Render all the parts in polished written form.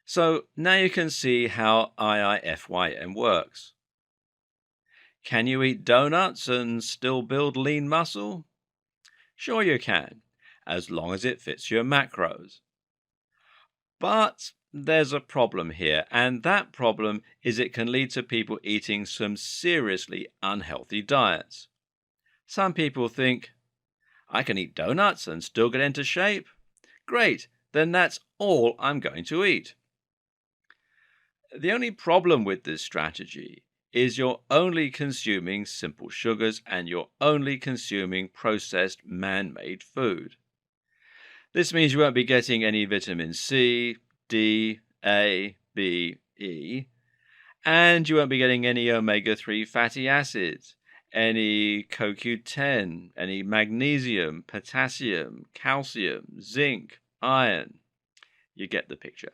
So now you can see how IIFYM works. Can you eat donuts and still build lean muscle? Sure you can, as long as it fits your macros. But there's a problem here, and that problem is it can lead to people eating some seriously unhealthy diets. Some people think, I can eat donuts and still get into shape? Great, then that's all I'm going to eat. The only problem with this strategy is you're only consuming simple sugars and you're only consuming processed man made food. This means you won't be getting any vitamin C, D, A, B, E, and you won't be getting any omega 3 fatty acids, any CoQ10, any magnesium, potassium, calcium, zinc, iron. You get the picture.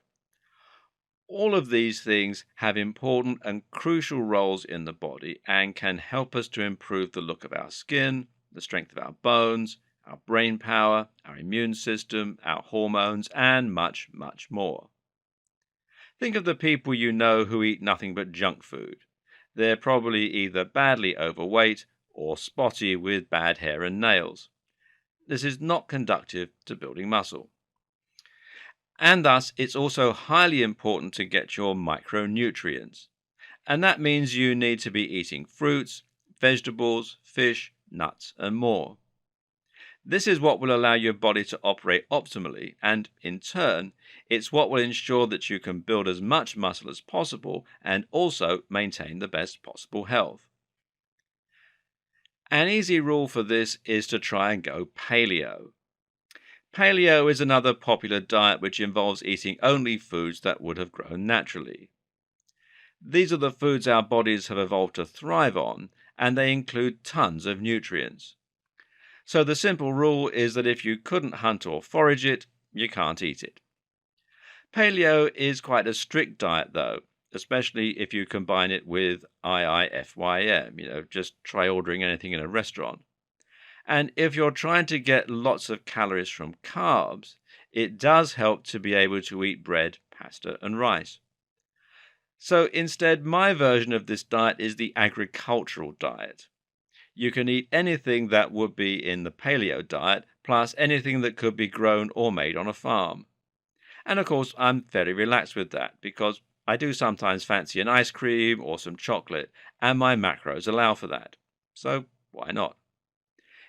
All of these things have important and crucial roles in the body and can help us to improve the look of our skin, the strength of our bones, our brain power, our immune system, our hormones, and much, much more. Think of the people you know who eat nothing but junk food. They're probably either badly overweight or spotty with bad hair and nails. This is not conducive to building muscle. And thus, it's also highly important to get your micronutrients. And that means you need to be eating fruits, vegetables, fish, nuts, and more. This is what will allow your body to operate optimally, and in turn, it's what will ensure that you can build as much muscle as possible and also maintain the best possible health. An easy rule for this is to try and go paleo. Paleo is another popular diet which involves eating only foods that would have grown naturally. These are the foods our bodies have evolved to thrive on, and they include tons of nutrients. So the simple rule is that if you couldn't hunt or forage it, you can't eat it. Paleo is quite a strict diet though, especially if you combine it with IIFYM, just try ordering anything in a restaurant. And if you're trying to get lots of calories from carbs, it does help to be able to eat bread, pasta, and rice. So instead, my version of this diet is the agricultural diet. You can eat anything that would be in the paleo diet, plus anything that could be grown or made on a farm. And of course, I'm very relaxed with that because I do sometimes fancy an ice cream or some chocolate, and my macros allow for that. So why not?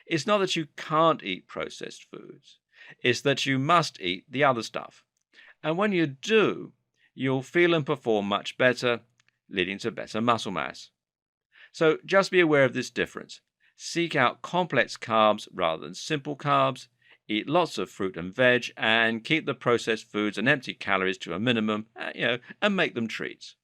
It's not that you can't eat processed foods, it's that you must eat the other stuff. And when you do, you'll feel and perform much better, leading to better muscle mass. So just be aware of this difference. Seek out complex carbs rather than simple carbs, eat lots of fruit and veg, and keep the processed foods and empty calories to a minimum, and make them treats.